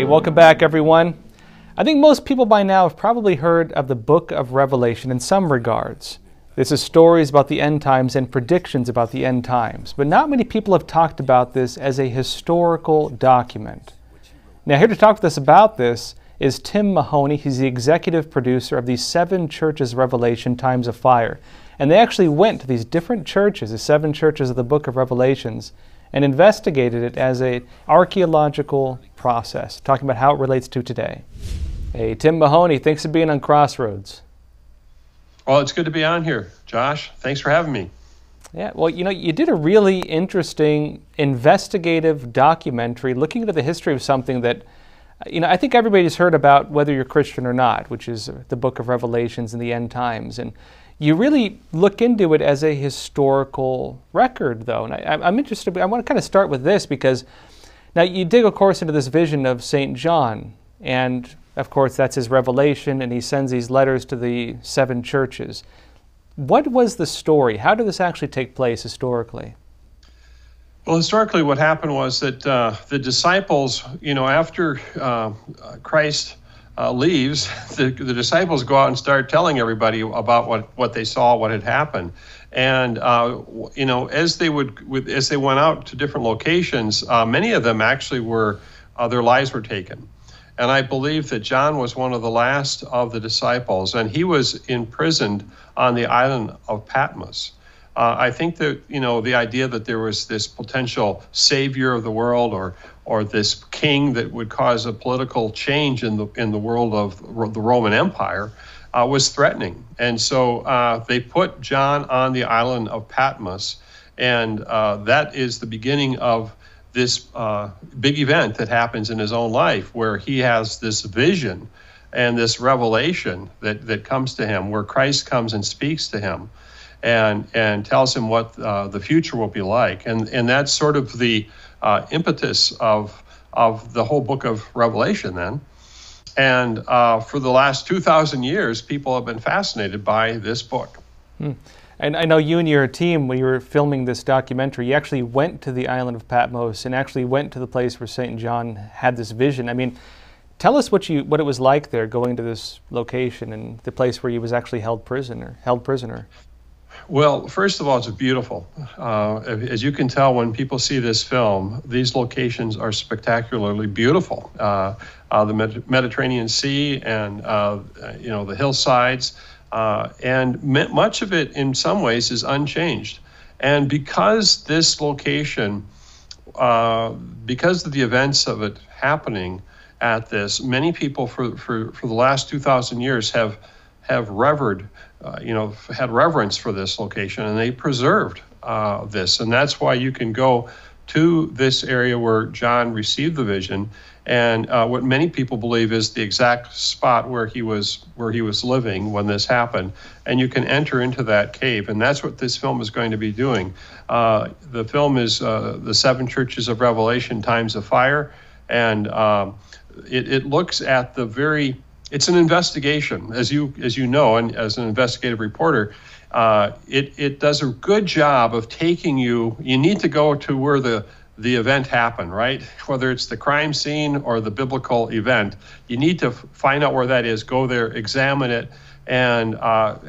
Hey, welcome back everyone. I think most people by now have probably heard of the book of Revelation in some regards. This is stories about the end times and predictions about the end times, but not many people have talked about this as a historical document. Now here to talk with us about this is Tim Mahoney. He's the executive producer of these 7 churches of Revelation, Times of Fire. And they actually went to these different churches, the 7 churches of the book of Revelations, and investigated it as an archaeological process, talking about how it relates to today. Hey, Tim Mahoney, thanks for being on Crossroads. Well, it's good to be on here, Josh. Thanks for having me. Yeah, well, you did a really interesting investigative documentary looking into the history of something that, I think everybody's heard about whether you're Christian or not, which is the book of Revelations and the end times. And you really look into it as a historical record, though. And I'm interested, I want to kind of start with this because now you dig, of course, into this vision of St. John. And, of course, that's his revelation, and he sends these letters to the 7 churches. What was the story? How did this actually take place historically? Well, historically, what happened was that the disciples, after Christ leaves, the disciples go out and start telling everybody about what they saw, what had happened. And, as they went out to different locations, many of them actually their lives were taken. And I believe that John was one of the last of the disciples, and he was imprisoned on the island of Patmos. I think that, the idea that there was this potential savior of the world or this king that would cause a political change in the world of the Roman Empire was threatening. And so they put John on the island of Patmos, and that is the beginning of this big event that happens in his own life, where he has this vision and this revelation that comes to him, where Christ comes and speaks to him and tells him what the future will be like. And that's sort of the impetus of the whole book of Revelation then. And for the last 2,000 years, people have been fascinated by this book. And I know you and your team, when you were filming this documentary, you actually went to the island of Patmos and actually went to the place where St. John had this vision. I mean, tell us what it was like there, going to this location and the place where he was actually held prisoner. Well, first of all, it's beautiful. As you can tell, when people see this film, these locations are spectacularly beautiful. The Mediterranean Sea and the hillsides. And much of it, in some ways, is unchanged. And because this location, because of the events of it happening at this, many people for the last 2,000 years have revered, had reverence for this location, and they preserved this. And that's why you can go to this area where John received the vision, and what many people believe is the exact spot where he was living when this happened. And you can enter into that cave, and that's what this film is going to be doing. The film is the 7 churches of Revelation, Times of Fire, and it looks at it's an investigation, as you know, and as an investigative reporter, it does a good job of taking you. You need to go to where the event happened, right? Whether it's the crime scene or the biblical event, you need to find out where that is, go there, examine it, and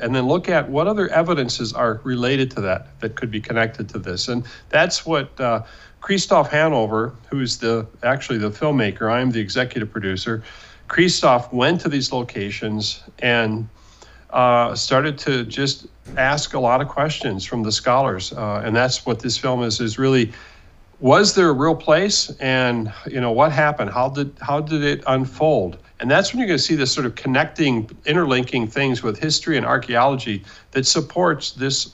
then look at what other evidences are related to that could be connected to this. And that's what Christoph Hanover, who's actually the filmmaker, I'm the executive producer. Christoph went to these locations and started to just ask a lot of questions from the scholars. And that's what this film is really. Was there a real place? And what happened? How did it unfold? And that's when you're going to see this sort of interlinking things with history and archaeology that supports this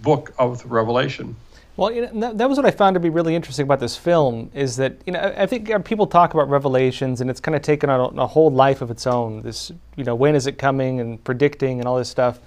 book of Revelation. Well, that was what I found to be really interesting about this film, is that, I think people talk about Revelations and it's kind of taken on a whole life of its own. This, when is it coming and predicting and all this stuff.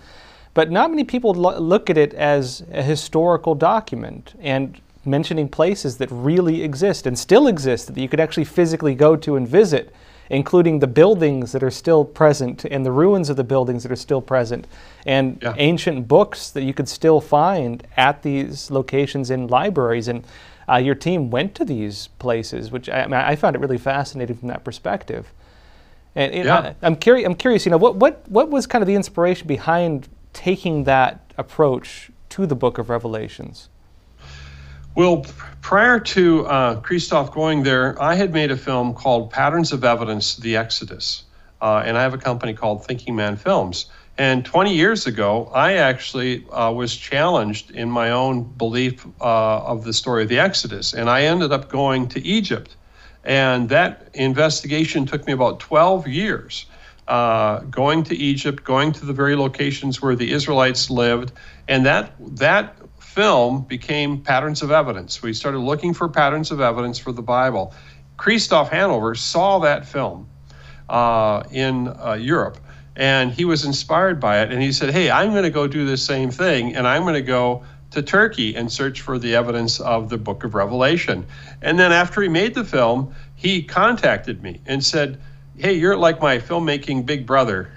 But not many people look at it as a historical document and mentioning places that really exist and still exist that you could actually physically go to and visit including the buildings that are still present and the ruins of the buildings that are still present, and ancient books that you could still find at these locations in libraries. And your team went to these places, which I found it really fascinating from that perspective. And I'm curious, what was kind of the inspiration behind taking that approach to the book of Revelations? Well, prior to Christoph going there, I had made a film called Patterns of Evidence, The Exodus. And I have a company called Thinking Man Films. And 20 years ago, I actually was challenged in my own belief of the story of the Exodus. And I ended up going to Egypt. And that investigation took me about 12 years, going to Egypt, going to the very locations where the Israelites lived. And that film became Patterns of Evidence. We started looking for patterns of evidence for the Bible. Christoph Hanover saw that film in Europe, and he was inspired by it. And he said, hey, I'm going to go do the same thing, and I'm going to go to Turkey and search for the evidence of the book of Revelation. And then after he made the film, he contacted me and said, hey, you're like my filmmaking big brother,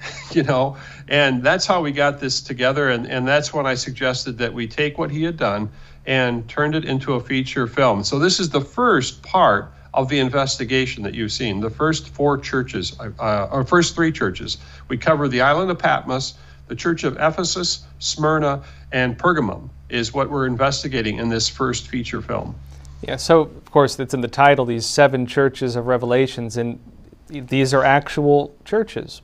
and that's how we got this together. And that's when I suggested that we take what he had done and turned it into a feature film. So this is the first part of the investigation that you've seen, the first four churches, or first three churches. We cover the island of Patmos, the church of Ephesus, Smyrna, and Pergamum is what we're investigating in this first feature film. Yeah, so of course it's in the title, these 7 churches of Revelations, and these are actual churches.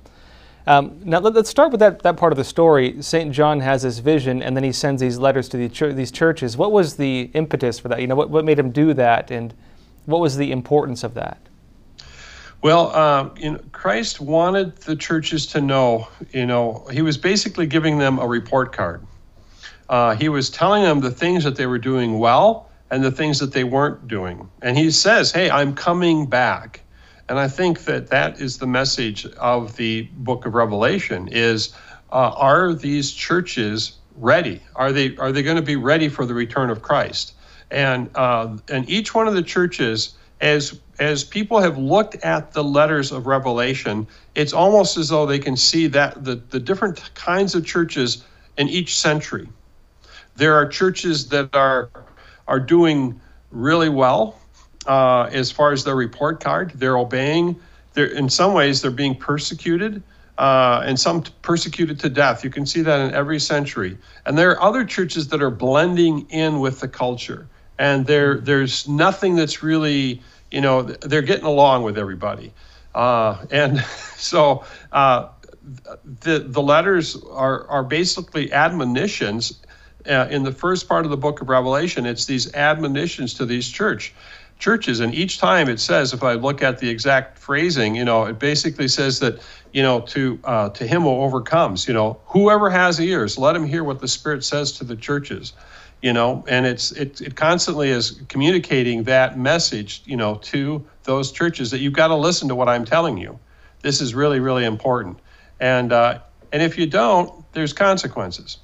Now let's start with that part of the story. St. John has this vision, and then he sends these letters to these churches. What was the impetus for that? What made him do that, and what was the importance of that? Well, Christ wanted the churches to know, he was basically giving them a report card. He was telling them the things that they were doing well and the things that they weren't doing. And he says, hey, I'm coming back. And I think that is the message of the book of Revelation is, are these churches ready? Are they going to be ready for the return of Christ? And each one of the churches, as people have looked at the letters of Revelation, it's almost as though they can see that the different kinds of churches in each century. There are churches that are doing really well as far as their report card. They're obeying. In some ways, they're being persecuted, and some persecuted to death. You can see that in every century. And there are other churches that are blending in with the culture. And there's nothing that's really, they're getting along with everybody. And so the letters are basically admonitions. In the first part of the book of Revelation, it's these admonitions to these churches. And each time it says, if I look at the exact phrasing, it basically says that, to him who overcomes, whoever has ears, let him hear what the Spirit says to the churches. And it constantly is communicating that message, to those churches that you've got to listen to what I'm telling you. This is really, really important. And if you don't, there's consequences.